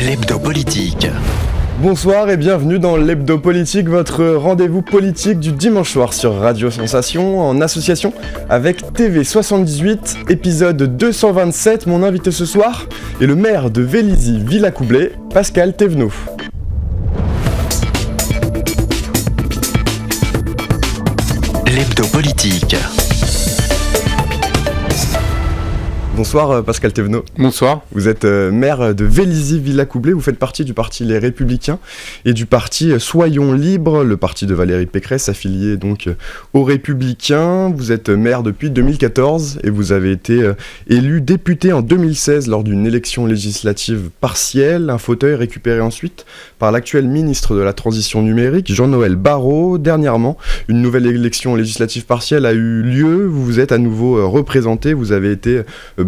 L'hebdo politique. Bonsoir et bienvenue dans l'hebdo politique, votre rendez-vous politique du dimanche soir sur Radio Sensation en association avec TV78, épisode 227. Mon invité ce soir est le maire de Vélizy-Villacoublay, Pascal Thévenot. L'hebdo politique. Bonsoir Pascal Thévenot. Bonsoir. Vous êtes maire de Vélizy-Villacoublay, vous faites partie du parti Les Républicains et du parti Soyons Libres, le parti de Valérie Pécresse, affilié donc aux Républicains. Vous êtes maire depuis 2014 et vous avez été élu député en 2016 lors d'une élection législative partielle, un fauteuil récupéré ensuite par l'actuel ministre de la Transition numérique, Jean-Noël Barrot. Dernièrement, une nouvelle élection législative partielle a eu lieu, vous vous êtes à nouveau représenté, vous avez été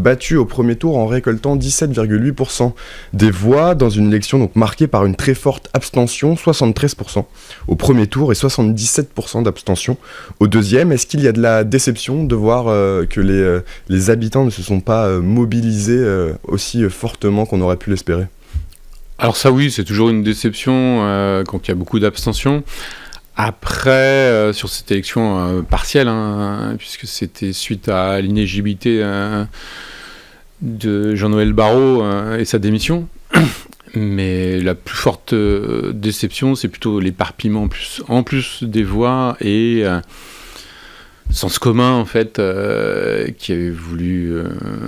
battu au premier tour en récoltant 17,8% des voix dans une élection donc marquée par une très forte abstention, 73% au premier tour et 77% d'abstention au deuxième. Est-ce qu'il y a de la déception de voir que les habitants ne se sont pas mobilisés aussi fortement qu'on aurait pu l'espérer ? Alors ça oui, c'est toujours une déception quand il y a beaucoup d'abstention. Après, sur cette élection partielle, puisque c'était suite à l'inéligibilité de Jean-Noël Barrot et sa démission, mais la plus forte déception, c'est plutôt l'éparpillement en plus des voix et Sens commun, en fait, qui avait voulu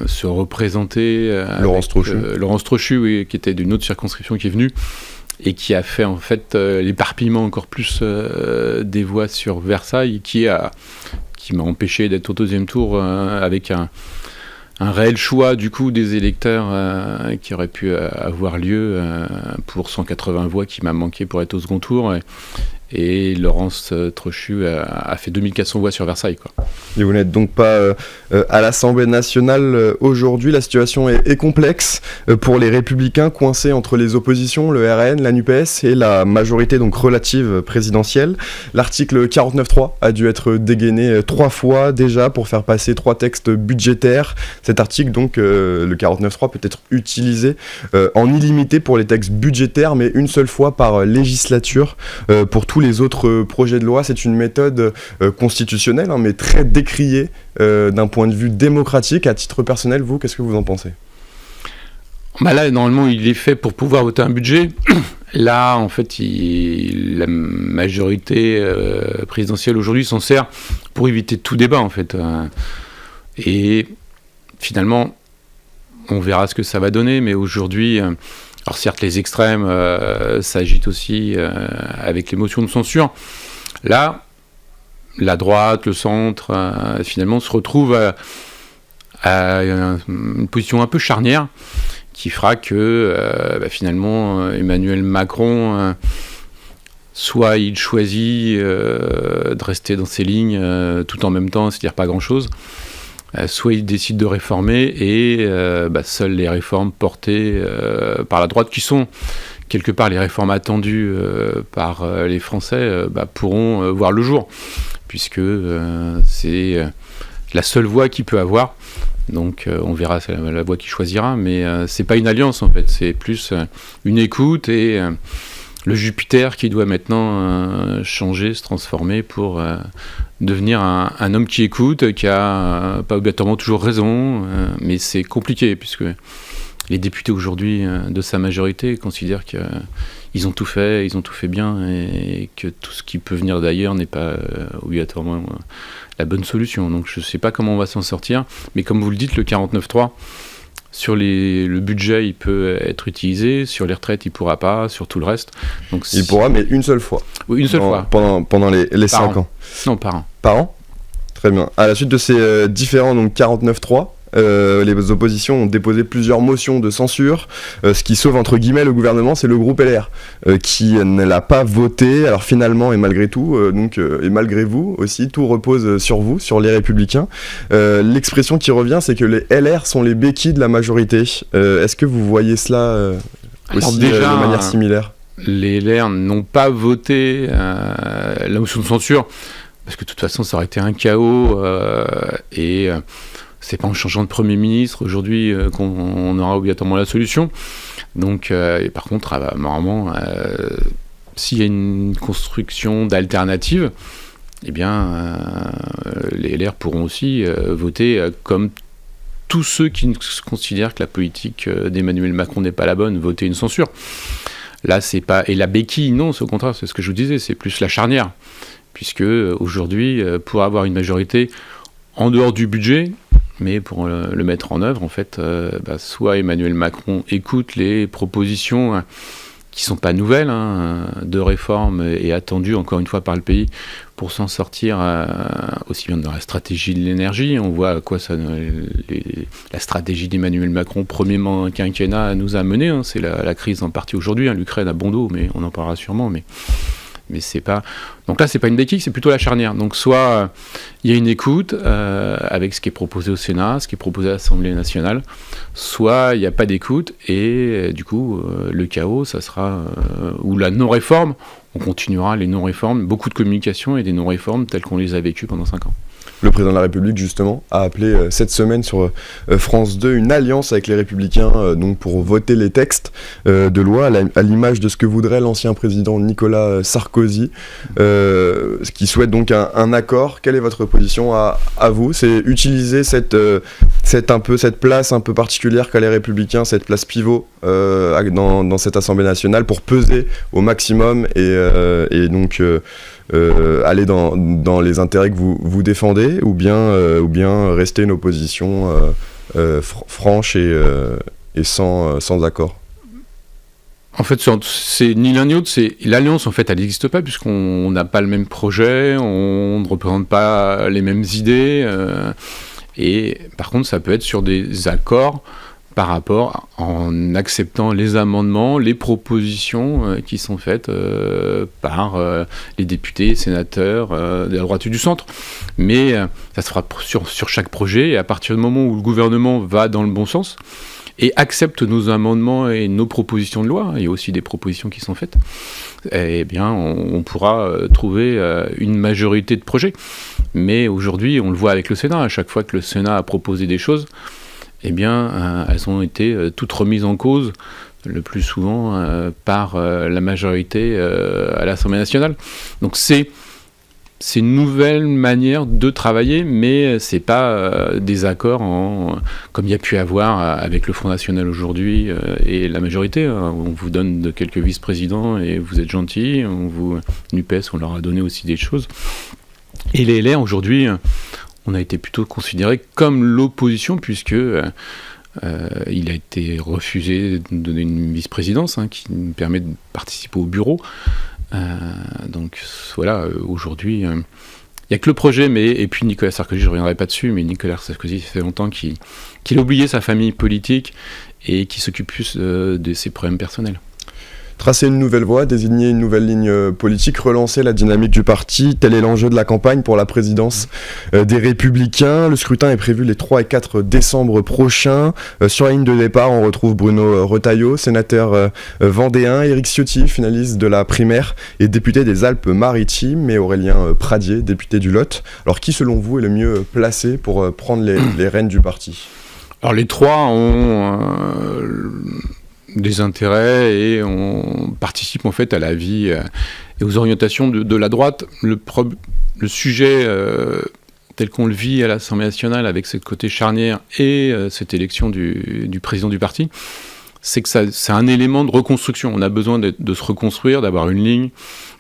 se représenter. Laurence Trochu. Laurence Trochu, oui, qui était d'une autre circonscription qui est venue. Et qui a fait en fait l'éparpillement encore plus des voix sur Versailles, qui m'a empêché d'être au deuxième tour avec un réel choix du coup des électeurs qui aurait pu avoir lieu pour 180 voix qui m'a manqué pour être au second tour. Et Laurence Trochu a fait 2400 voix sur Versailles, quoi. Et vous n'êtes donc pas à l'Assemblée nationale aujourd'hui. La situation est complexe pour les Républicains, coincés entre les oppositions, le RN, la NUPES et la majorité donc relative présidentielle. L'article 49.3 a dû être dégainé 3 fois déjà pour faire passer 3 textes budgétaires. Cet article, donc, le 49.3, peut être utilisé en illimité pour les textes budgétaires, mais une seule fois par législature pour tous les autres projets de loi. C'est une méthode constitutionnelle, mais très décriée d'un point de vue démocratique. À titre personnel, vous, qu'est-ce que vous en pensez ? Là, normalement, il est fait pour pouvoir voter un budget. Là, en fait, la majorité présidentielle aujourd'hui s'en sert pour éviter tout débat, en fait. Et finalement, on verra ce que ça va donner, mais aujourd'hui... Alors certes, les extrêmes s'agitent aussi avec les motions de censure. Là, la droite, le centre, finalement, se retrouvent à une position un peu charnière qui fera que, finalement, Emmanuel Macron, soit il choisit de rester dans ses lignes tout en même temps, c'est-à-dire pas grand-chose, soit il décide de réformer et seules les réformes portées par la droite, qui sont quelque part les réformes attendues par les Français, pourront voir le jour, puisque c'est la seule voie qu'il peut avoir. Donc on verra, c'est la voie qu'il choisira, mais c'est pas une alliance en fait, c'est plus une écoute et le Jupiter qui doit maintenant changer, se transformer pour devenir un homme qui écoute, qui a pas obligatoirement toujours raison, mais c'est compliqué puisque les députés aujourd'hui de sa majorité considèrent qu'ils ont tout fait bien et que tout ce qui peut venir d'ailleurs n'est pas obligatoirement la bonne solution. Donc je ne sais pas comment on va s'en sortir, mais comme vous le dites, le 49.3, sur le budget, il peut être utilisé. Sur les retraites, il ne pourra pas. Sur tout le reste. Donc, il pourra, mais une seule fois. Oui, une seule fois. Pendant les 5 ans. Non, par an. Par an ? Très bien. À la suite de ces différents 49.3, les oppositions ont déposé plusieurs motions de censure. Ce qui sauve entre guillemets le gouvernement, c'est le groupe LR qui ne l'a pas voté. Alors finalement et malgré tout, et malgré vous aussi, tout repose sur vous, sur les Républicains. L'expression qui revient, c'est que les LR sont les béquilles de la majorité. Est-ce que vous voyez cela aussi déjà, de manière similaire ? Les LR n'ont pas voté la motion de censure parce que de toute façon ça aurait été un chaos et c'est pas en changeant de Premier ministre aujourd'hui qu'on aura obligatoirement la solution. Donc, et par contre, normalement, s'il y a une construction d'alternatives, eh bien, les LR pourront aussi voter comme tous ceux qui considèrent que la politique d'Emmanuel Macron n'est pas la bonne, voter une censure. Là, c'est pas... Et la béquille, non, c'est au contraire, c'est ce que je vous disais, c'est plus la charnière. Puisque aujourd'hui, pour avoir une majorité en dehors du budget, mais pour le mettre en œuvre, en fait, soit Emmanuel Macron écoute les propositions qui ne sont pas nouvelles, de réforme et attendues encore une fois par le pays pour s'en sortir aussi bien dans la stratégie de l'énergie. On voit à quoi la stratégie d'Emmanuel Macron, premier quinquennat, nous a mené. C'est la crise en partie aujourd'hui. L'Ukraine a bon dos, mais on en parlera sûrement. Mais c'est pas... Donc là, c'est pas une béquille, c'est plutôt la charnière. Donc soit il y a une écoute avec ce qui est proposé au Sénat, ce qui est proposé à l'Assemblée nationale, soit il n'y a pas d'écoute et du coup, le chaos, ça sera... ou la non-réforme, on continuera les non-réformes, beaucoup de communication et des non-réformes telles qu'on les a vécues pendant 5 ans. Le président de la République, justement, a appelé cette semaine sur France 2 une alliance avec les Républicains donc pour voter les textes de loi à l'image de ce que voudrait l'ancien président Nicolas Sarkozy, qui souhaite donc un accord. Quelle est votre position à vous? C'est utiliser cette place un peu particulière qu'a les Républicains, cette place pivot dans cette Assemblée nationale pour peser au maximum et donc... aller dans les intérêts que vous défendez ou bien rester une opposition franche et sans accord? En fait, c'est ni l'un ni l'autre. L'alliance, en fait, elle n'existe pas puisqu'on n'a pas le même projet, on ne représente pas les mêmes idées. Et par contre, ça peut être sur des accords par rapport en acceptant les amendements, les propositions qui sont faites par les députés, sénateurs de la droite et du centre. Mais ça se fera sur chaque projet, et à partir du moment où le gouvernement va dans le bon sens et accepte nos amendements et nos propositions de loi, il y a aussi des propositions qui sont faites, eh bien on pourra trouver une majorité de projets. Mais aujourd'hui, on le voit avec le Sénat, à chaque fois que le Sénat a proposé des choses, eh bien, elles ont été toutes remises en cause, le plus souvent par la majorité à l'Assemblée nationale. Donc c'est une nouvelle manière de travailler, mais c'est pas des accords comme il y a pu avoir avec le Front National aujourd'hui et la majorité. On vous donne quelques vice-présidents et vous êtes gentils. NUPES, on leur a donné aussi des choses. Et les LR aujourd'hui... on a été plutôt considéré comme l'opposition, puisque il a été refusé de donner une vice-présidence qui nous permet de participer au bureau. Donc voilà, aujourd'hui, il n'y a que le projet, et puis Nicolas Sarkozy, je ne reviendrai pas dessus, mais Nicolas Sarkozy, ça fait longtemps qu'il a oublié sa famille politique et qu'il s'occupe plus de ses problèmes personnels. Tracer une nouvelle voie, désigner une nouvelle ligne politique, relancer la dynamique du parti, tel est l'enjeu de la campagne pour la présidence des Républicains. Le scrutin est prévu les 3 et 4 décembre prochains. Sur la ligne de départ, on retrouve Bruno Retailleau, sénateur vendéen, Éric Ciotti, finaliste de la primaire et député des Alpes-Maritimes, et Aurélien Pradier, député du Lot. Alors qui, selon vous, est le mieux placé pour prendre les rênes du parti? Alors les trois ont... des intérêts et on participe en fait à la vie et aux orientations de la droite. Le sujet tel qu'on le vit à l'Assemblée nationale avec ce côté charnière et cette élection du président du parti, c'est que c'est un élément de reconstruction. On a besoin de se reconstruire, d'avoir une ligne,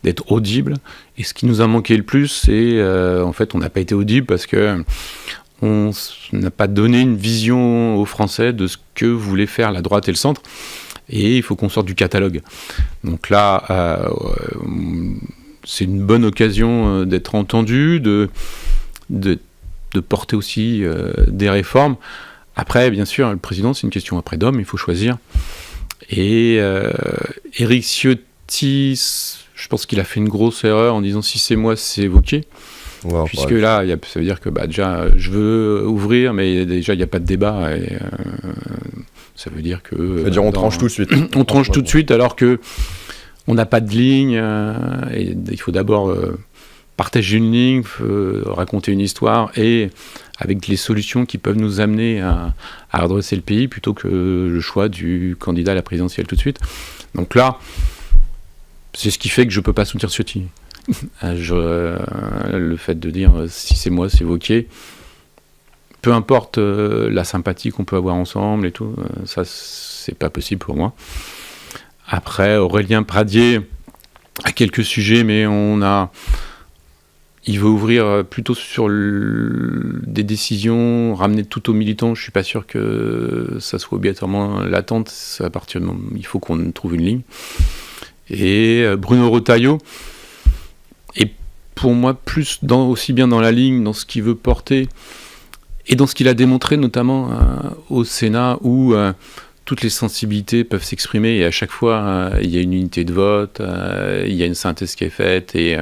d'être audible. Et ce qui nous a manqué le plus, c'est en fait on n'a pas été audible parce que on n'a pas donné une vision aux Français de ce que voulaient faire la droite et le centre. Et il faut qu'on sorte du catalogue. Donc là, c'est une bonne occasion d'être entendu, de porter aussi des réformes. Après, bien sûr, le président, c'est une question après d'homme, il faut choisir. Et Éric Ciotti, je pense qu'il a fait une grosse erreur en disant si c'est moi, c'est évoqué. Wow, puisque là, ça veut dire que déjà, je veux ouvrir, mais déjà, il n'y a pas de débat. Et, ça veut dire que... Ça veut dire on tranche tout de suite. On tranche tout de suite, alors que on n'a pas de ligne. Et il faut d'abord partager une ligne, raconter une histoire, et avec les solutions qui peuvent nous amener à redresser le pays, plutôt que le choix du candidat à la présidentielle tout de suite. Donc là, c'est ce qui fait que je ne peux pas soutenir Ciotti. Le fait de dire si c'est moi, c'est Wauquiez, peu importe la sympathie qu'on peut avoir ensemble et tout, ça c'est pas possible pour moi. Après, Aurélien Pradier a quelques sujets, mais il veut ouvrir plutôt sur des décisions, ramener tout aux militants. Je suis pas sûr que ça soit obligatoirement l'attente. À partir du moment où il faut qu'on trouve une ligne. Et Bruno Retailleau est pour moi aussi bien dans la ligne, dans ce qu'il veut porter, et dans ce qu'il a démontré notamment au Sénat, où toutes les sensibilités peuvent s'exprimer, et à chaque fois il y a une unité de vote, il y a une synthèse qui est faite, et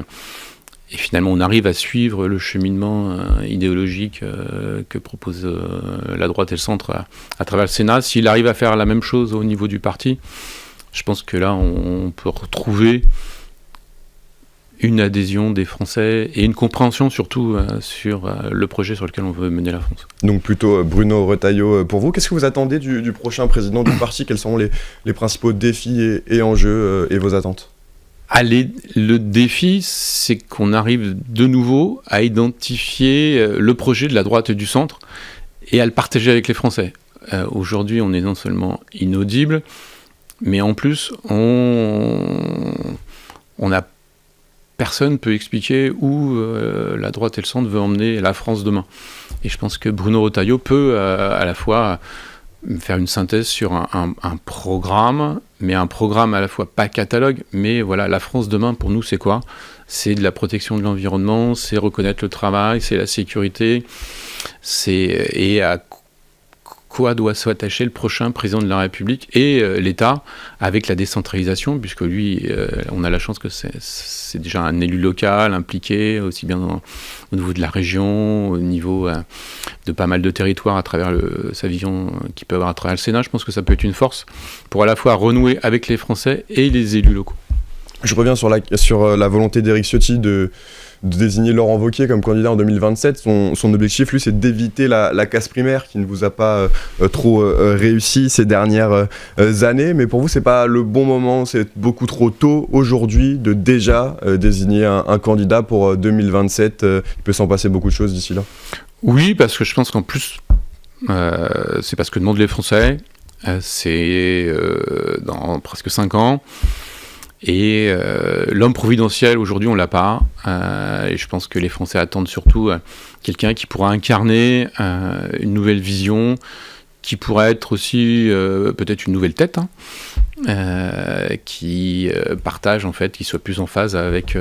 finalement on arrive à suivre le cheminement idéologique que propose la droite et le centre à travers le Sénat. S'il arrive à faire la même chose au niveau du parti, je pense que là on peut retrouver une adhésion des Français et une compréhension surtout sur le projet sur lequel on veut mener la France. Donc plutôt Bruno Retailleau pour vous. Qu'est-ce que vous attendez du prochain président du parti ? Quels sont les principaux défis et enjeux et vos attentes ? Le défi, c'est qu'on arrive de nouveau à identifier le projet de la droite et du centre et à le partager avec les Français. Aujourd'hui, on est non seulement inaudible, mais en plus, personne ne peut expliquer où la droite et le centre veulent emmener la France demain. Et je pense que Bruno Retailleau peut à la fois faire une synthèse sur un programme, mais un programme à la fois pas catalogue, mais voilà, la France demain pour nous c'est quoi ? C'est de la protection de l'environnement, c'est reconnaître le travail, c'est la sécurité, et à quoi doit s'attacher le prochain président de la République et l'État avec la décentralisation, puisque lui, on a la chance que c'est déjà un élu local impliqué, aussi bien au niveau de la région, au niveau de pas mal de territoires à travers sa vision qu'il peut avoir à travers le Sénat. Je pense que ça peut être une force pour à la fois renouer avec les Français et les élus locaux. Je reviens sur la volonté d'Éric Ciotti de désigner Laurent Wauquiez comme candidat en 2027. Son objectif, lui, c'est d'éviter la casse primaire qui ne vous a pas trop réussi ces dernières années. Mais pour vous, c'est pas le bon moment, c'est beaucoup trop tôt aujourd'hui de déjà désigner un candidat pour 2027. Il peut s'en passer beaucoup de choses d'ici là. Oui, parce que je pense qu'en plus, c'est parce que demandent les Français. C'est dans presque 5 ans. Et l'homme providentiel, aujourd'hui, on l'a pas. Et je pense que les Français attendent surtout quelqu'un qui pourra incarner une nouvelle vision, qui pourra être aussi peut-être une nouvelle tête, qui partage, en fait, qui soit plus en phase avec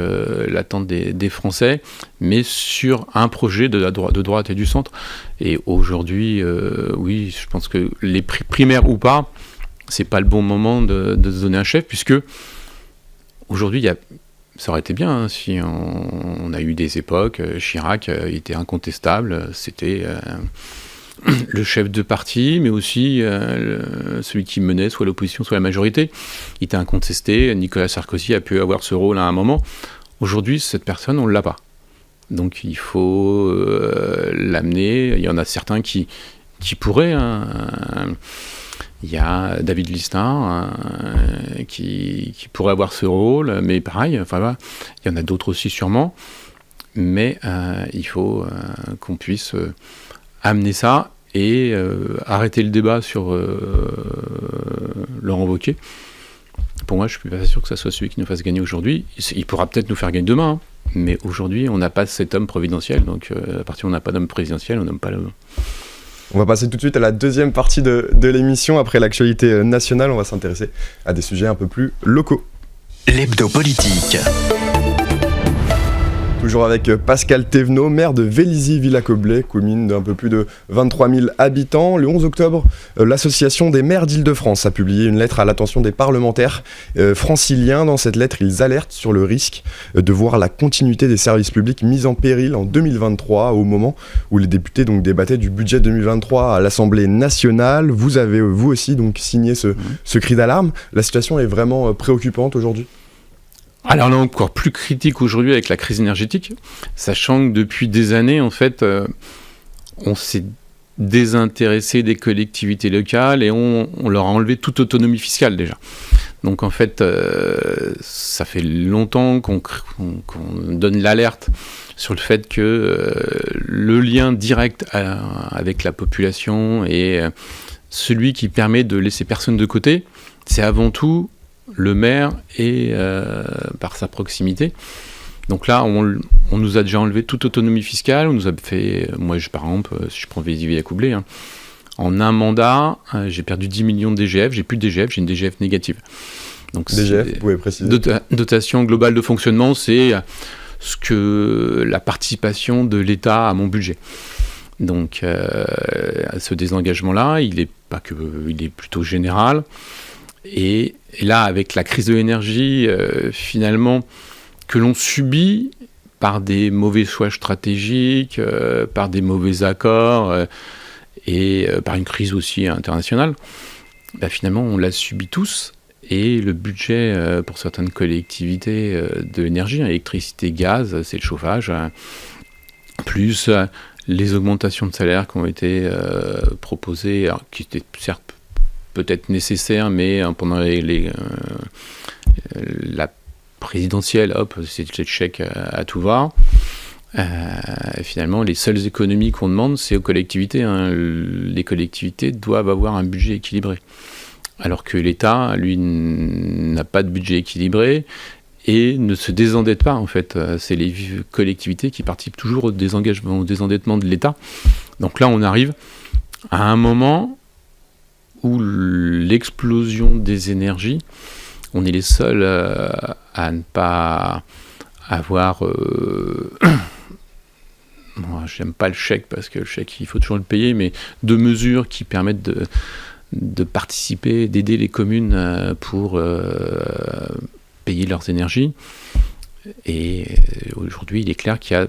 l'attente des Français, mais sur un projet de droite et du centre. Et aujourd'hui, oui, je pense que les primaires ou pas, c'est pas le bon moment de se donner un chef, puisque aujourd'hui, ça aurait été bien si on a eu des époques. Chirac était incontestable, c'était le chef de parti, mais aussi celui qui menait soit l'opposition, soit la majorité. Il était incontesté. Nicolas Sarkozy a pu avoir ce rôle à un moment. Aujourd'hui, cette personne, on ne l'a pas. Donc il faut l'amener. Il y en a certains qui pourraient. Il y a David Lisnard qui pourrait avoir ce rôle, mais pareil, enfin, voilà, il y en a d'autres aussi sûrement, mais il faut qu'on puisse amener ça et arrêter le débat sur Laurent Wauquiez. Pour moi, je ne suis pas sûr que ça soit celui qui nous fasse gagner aujourd'hui. Il pourra peut-être nous faire gagner demain, mais aujourd'hui, on n'a pas cet homme providentiel, donc à partir où on n'a pas d'homme présidentiel, on n'aime pas l'homme. On va passer tout de suite à la deuxième partie de l'émission. Après l'actualité nationale, on va s'intéresser à des sujets un peu plus locaux. L'hebdo politique. Toujours avec Pascal Thévenot, maire de Vélizy-Villacoblet, commune d'un peu plus de 23 000 habitants. Le 11 octobre, l'association des maires d'Île-de-France a publié une lettre à l'attention des parlementaires franciliens. Dans cette lettre, ils alertent sur le risque de voir la continuité des services publics mise en péril en 2023, au moment où les députés donc débattaient du budget 2023 à l'Assemblée nationale. Vous avez, vous aussi, donc signé ce cri d'alarme. La situation est vraiment préoccupante aujourd'hui ? Alors là, encore plus critique aujourd'hui avec la crise énergétique, sachant que depuis des années, en fait, on s'est désintéressé des collectivités locales et on leur a enlevé toute autonomie fiscale déjà. Donc en fait, ça fait longtemps qu'on donne l'alerte sur le fait que le lien direct avec la population et celui qui permet de laisser personne de côté, c'est avant tout le maire et par sa proximité. Donc là, on nous a déjà enlevé toute autonomie fiscale. On nous a fait, moi par exemple, si je prends Vélizy-Villacoublay, en un mandat, j'ai perdu 10 millions de DGF, j'ai plus de DGF, j'ai une DGF négative. Donc, DGF, vous pouvez préciser. Dotation globale de fonctionnement, c'est ce que la participation de l'État à mon budget. Donc ce désengagement-là, il est plutôt général. Et là, avec la crise de l'énergie, finalement, que l'on subit par des mauvais choix stratégiques, par des mauvais accords et par une crise aussi internationale, finalement, on l'a subi tous. Et le budget pour certaines collectivités de l'énergie, électricité, gaz, c'est le chauffage, plus les augmentations de salaire qui ont été proposées, alors, qui étaient certes peut-être nécessaires, mais pendant la présidentielle, hop, c'est le chèque à tout va. Finalement, les seules économies qu'on demande, c'est aux collectivités. Les collectivités doivent avoir un budget équilibré. Alors que l'État, lui, n'a pas de budget équilibré et ne se désendette pas, en fait. C'est les collectivités qui participent toujours au désendettement de l'État. Donc là, on arrive à un moment où l'explosion des énergies, on est les seuls à ne pas avoir... Moi, j'aime pas le chèque, parce que le chèque, il faut toujours le payer, mais de mesures qui permettent de participer, d'aider les communes pour payer leurs énergies. Et aujourd'hui, il est clair qu'il y a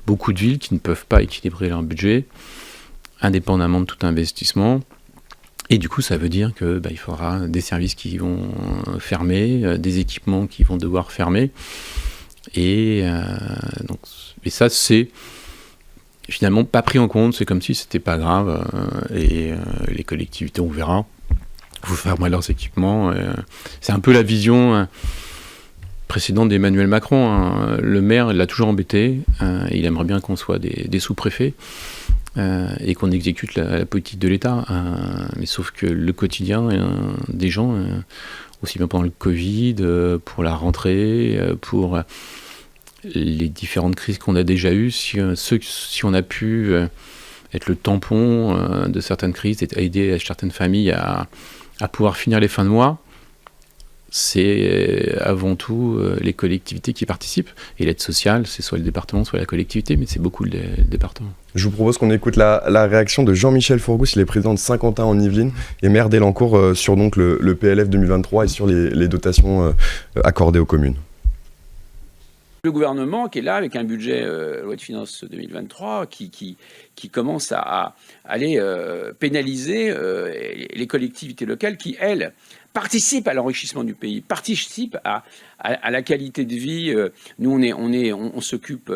beaucoup de villes qui ne peuvent pas équilibrer leur budget, indépendamment de tout investissement. Et du coup, ça veut dire qu'il faudra des services qui vont fermer, des équipements qui vont devoir fermer. Et ça, c'est finalement pas pris en compte, c'est comme si c'était pas grave, et les collectivités, on verra, vous fermerez leurs équipements. C'est un peu la vision précédente d'Emmanuel Macron. Le maire, il l'a toujours embêté, il aimerait bien qu'on soit des sous-préfets et qu'on exécute la politique de l'État, mais sauf que le quotidien des gens, aussi bien pendant le Covid, pour la rentrée, pour les différentes crises qu'on a déjà eues, si on a pu être le tampon de certaines crises, aider certaines familles à pouvoir finir les fins de mois, c'est avant tout les collectivités qui participent. Et l'aide sociale, c'est soit le département, soit la collectivité, mais c'est beaucoup le département. Je vous propose qu'on écoute la réaction de Jean-Michel Fourgousse, il est président de Saint-Quentin en Yvelines et maire d'Elancourt sur donc, le PLF 2023 et sur les dotations accordées aux communes. Le gouvernement qui est là avec un budget loi de finances 2023 qui commence à aller pénaliser les collectivités locales qui, elles, participent à l'enrichissement du pays, participent à la qualité de vie. Nous, on s'occupe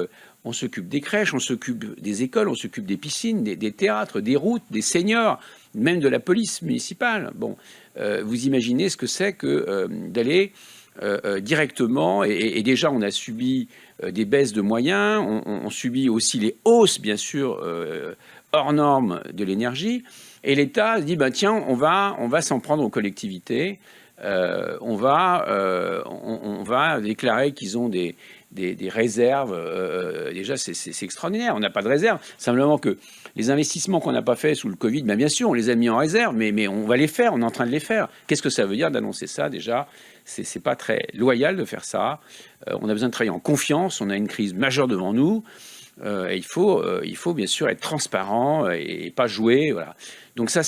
des crèches, on s'occupe des écoles, on s'occupe des piscines, des théâtres, des routes, des seniors, même de la police municipale. Bon, vous imaginez ce que c'est que d'aller directement, et déjà on a subi des baisses de moyens, on subit aussi les hausses, bien sûr, hors normes de l'énergie, et l'État se dit, tiens, on va s'en prendre aux collectivités, on va déclarer qu'ils ont des réserves. Déjà, c'est extraordinaire, on n'a pas de réserve, simplement que les investissements qu'on n'a pas fait sous le Covid, bien sûr, on les a mis en réserve, mais on va les faire, on est en train de les faire. Qu'est-ce que ça veut dire d'annoncer ça, déjà ? C'est pas très loyal de faire ça. On a besoin de travailler en confiance, on a une crise majeure devant nous, et il faut bien sûr être transparent et pas jouer, voilà. Donc ça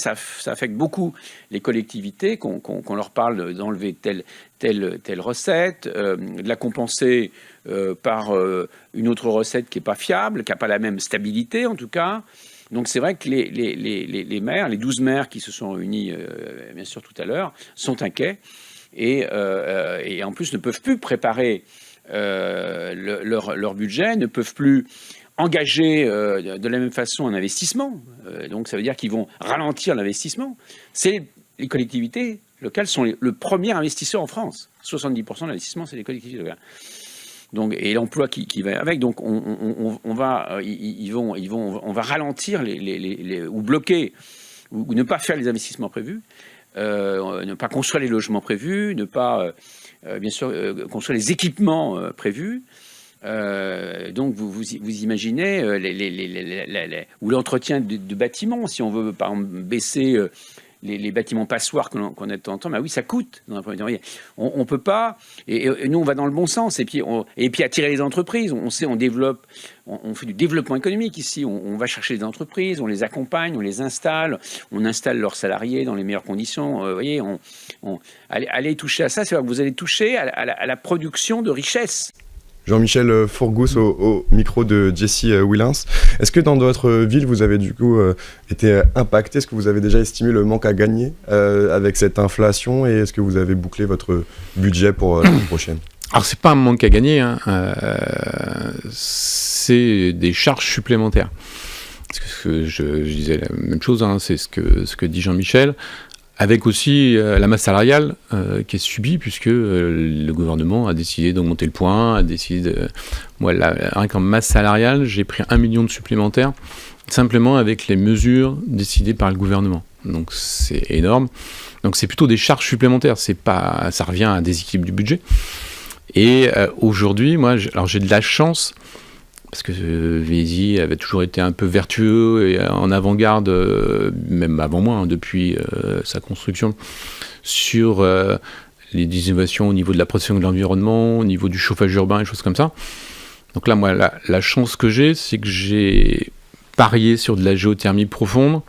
affecte beaucoup les collectivités, qu'on leur parle d'enlever telle recette, de la compenser par une autre recette qui n'est pas fiable, qui n'a pas la même stabilité en tout cas. Donc c'est vrai que les maires, les 12 maires qui se sont réunis bien sûr tout à l'heure, sont inquiets. et en plus ne peuvent plus préparer leur budget, ne peuvent plus engager de la même façon un investissement. Donc ça veut dire qu'ils vont ralentir l'investissement. Les collectivités locales sont le premier investisseur en France. 70% de l'investissement, c'est les collectivités locales. Donc, et l'emploi qui va avec. Donc on va ralentir ou bloquer ou ne pas faire les investissements prévus, ne pas construire les logements prévus, ne pas bien sûr construire les équipements prévus. Donc vous imaginez ou l'entretien de bâtiments, si on veut par exemple baisser les bâtiments passoires qu'on a de temps en temps, bah oui, ça coûte dans un premier temps. On peut pas, et nous on va dans le bon sens, et puis attirer les entreprises. On développe, on fait du développement économique ici. On va chercher des entreprises, on les accompagne, on les installe, on installe leurs salariés dans les meilleures conditions. Vous voyez, allez toucher à ça, c'est-à-dire que vous allez toucher à la production de richesse. Jean-Michel Fourgous au micro de Jesse Willens. Est-ce que dans d'autres villes, vous avez du coup été impacté? Est-ce que vous avez déjà estimé le manque à gagner avec cette inflation, et est-ce que vous avez bouclé votre budget pour l'année prochaine? Alors, c'est pas un manque à gagner, hein. C'est des charges supplémentaires. Parce que je disais la même chose, hein, c'est ce que dit Jean-Michel. Avec aussi la masse salariale qui est subie, puisque le gouvernement a décidé d'augmenter le point, a décidé moi, rien qu'en masse salariale, j'ai pris 1 million de supplémentaires, simplement avec les mesures décidées par le gouvernement. Donc c'est énorme. Donc c'est plutôt des charges supplémentaires, ça revient à des équipes du budget. Et aujourd'hui, moi, j'ai de la chance, parce que Vélizy avait toujours été un peu vertueux et en avant-garde, même avant moi, hein, depuis sa construction, sur les innovations au niveau de la protection de l'environnement, au niveau du chauffage urbain et choses comme ça. Donc là, moi, la chance que j'ai, c'est que j'ai parié sur de la géothermie profonde,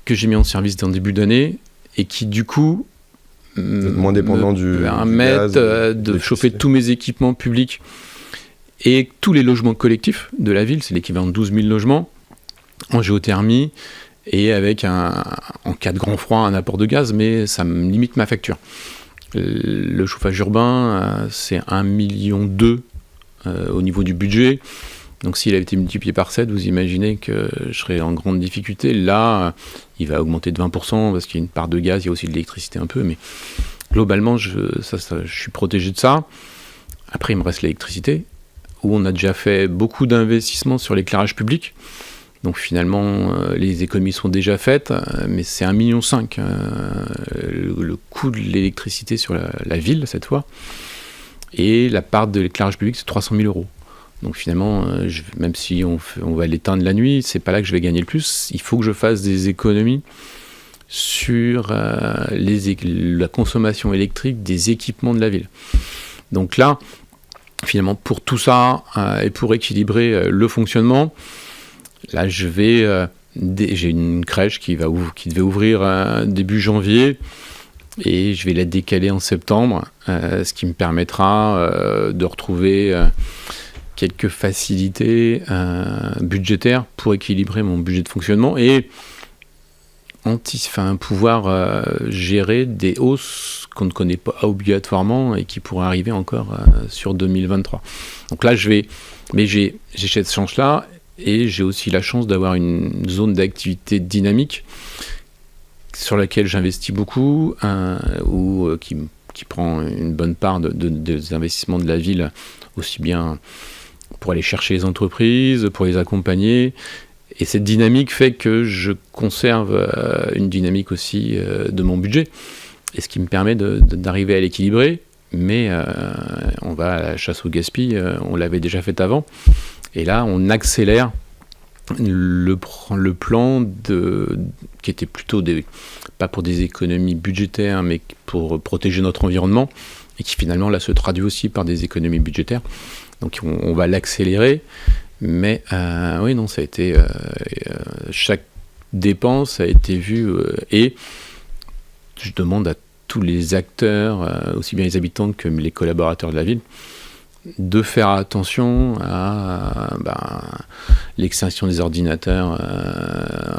que j'ai mis en service dans le début d'année, et qui, du coup, moins dépendant du permettent de chauffer tous mes équipements publics et tous les logements collectifs de la ville. C'est l'équivalent de 12 000 logements en géothermie, et avec en cas de grand froid, un apport de gaz, mais ça me limite ma facture. Le chauffage urbain, c'est 1,2 million au niveau du budget. Donc s'il avait été multiplié par 7, vous imaginez que je serais en grande difficulté. Là, il va augmenter de 20%, parce qu'il y a une part de gaz, il y a aussi de l'électricité un peu, mais globalement, je suis protégé de ça. Après, il me reste l'électricité, où on a déjà fait beaucoup d'investissements sur l'éclairage public. Donc finalement, les économies sont déjà faites, mais c'est 1,5 million le coût de l'électricité sur la ville, cette fois. Et la part de l'éclairage public, c'est 300 000 €. Donc finalement, même si on va l'éteindre la nuit, c'est pas là que je vais gagner le plus. Il faut que je fasse des économies sur la consommation électrique des équipements de la ville. Donc là, finalement, pour tout ça, et pour équilibrer le fonctionnement, là, j'ai une crèche qui devait ouvrir début janvier, et je vais la décaler en septembre, ce qui me permettra de retrouver quelques facilités budgétaires pour équilibrer mon budget de fonctionnement et pouvoir gérer des hausses qu'on ne connaît pas obligatoirement et qui pourraient arriver encore sur 2023. Donc là, j'ai cette chance-là, et j'ai aussi la chance d'avoir une zone d'activité dynamique sur laquelle j'investis beaucoup, qui prend une bonne part des investissements de la ville, aussi bien pour aller chercher les entreprises, pour les accompagner. Et cette dynamique fait que je conserve une dynamique aussi de mon budget, et ce qui me permet d'arriver à l'équilibrer. Mais on va à la chasse au gaspille, on l'avait déjà fait avant. Et là, on accélère le plan qui était plutôt pas pour des économies budgétaires, mais pour protéger notre environnement, et qui finalement là se traduit aussi par des économies budgétaires. Donc on va l'accélérer, mais oui, non, ça a été chaque dépense a été vue, et je demande à tous les acteurs, aussi bien les habitants que les collaborateurs de la ville, de faire attention à l'extinction des ordinateurs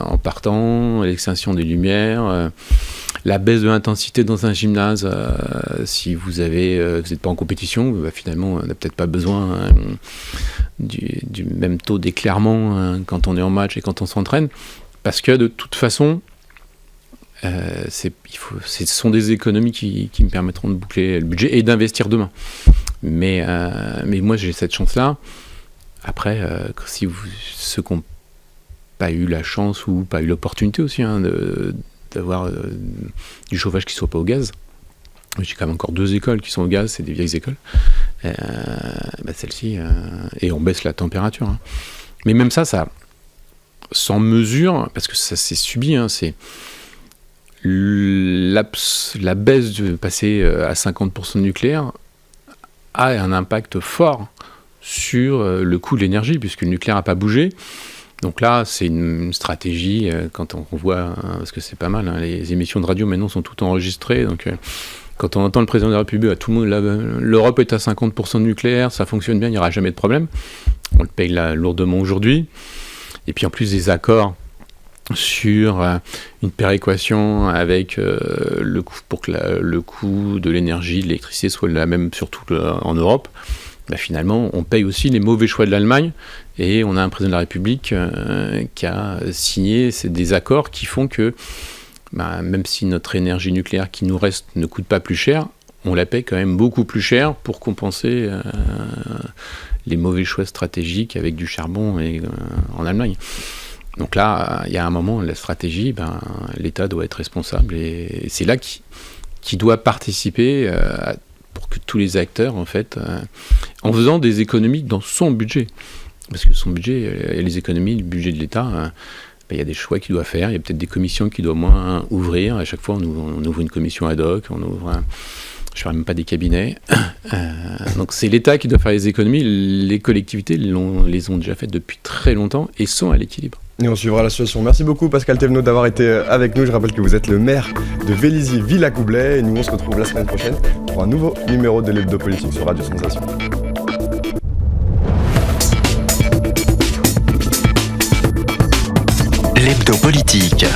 en partant, l'extinction des lumières, la baisse de l'intensité dans un gymnase, si vous n'êtes pas en compétition, finalement, on n'a peut-être pas besoin du même taux d'éclairement quand on est en match et quand on s'entraîne, parce que de toute façon, ce sont des économies qui me permettront de boucler le budget et d'investir demain. Mais moi, j'ai cette chance-là. Après, ceux qui n'ont pas eu la chance ou pas eu l'opportunité aussi d'avoir du chauffage qui ne soit pas au gaz, j'ai quand même encore 2 écoles qui sont au gaz, c'est des vieilles écoles. Celle-ci, et on baisse la température. Hein. Mais même ça sans mesure, parce que ça s'est subi, c'est la baisse de passer à 50% de nucléaire a un impact fort sur le coût de l'énergie, puisque le nucléaire n'a pas bougé. Donc là, c'est une stratégie, quand on voit, parce que c'est pas mal, les émissions de radio maintenant sont toutes enregistrées, donc quand on entend le président de la République, tout le monde, l'Europe est à 50% de nucléaire, ça fonctionne bien, il n'y aura jamais de problème. On le paye lourdement aujourd'hui. Et puis en plus des accords sur une péréquation avec le coût, pour que le coût de l'énergie, de l'électricité soit la même surtout en Europe, finalement on paye aussi les mauvais choix de l'Allemagne, et on a un président de la République qui a signé des accords qui font que même si notre énergie nucléaire qui nous reste ne coûte pas plus cher, on la paye quand même beaucoup plus cher pour compenser les mauvais choix stratégiques avec du charbon en Allemagne. Donc là, il y a un moment, la stratégie, l'État doit être responsable, et c'est là qui doit participer pour que tous les acteurs, en fait, en faisant des économies dans son budget. Parce que son budget, et les économies du budget de l'État, il y a des choix qu'il doit faire, il y a peut-être des commissions qu'il doit moins ouvrir. À chaque fois, on ouvre une commission ad hoc, je ne parle même pas des cabinets. Donc c'est l'État qui doit faire les économies. Les collectivités les ont déjà faites depuis très longtemps et sont à l'équilibre. Et on suivra la situation. Merci beaucoup Pascal Thévenot d'avoir été avec nous. Je rappelle que vous êtes le maire de Vélizy-Villacoublay. Et nous, on se retrouve la semaine prochaine pour un nouveau numéro de l'Hebdo Politique sur Radio Sensation. L'Hebdo Politique.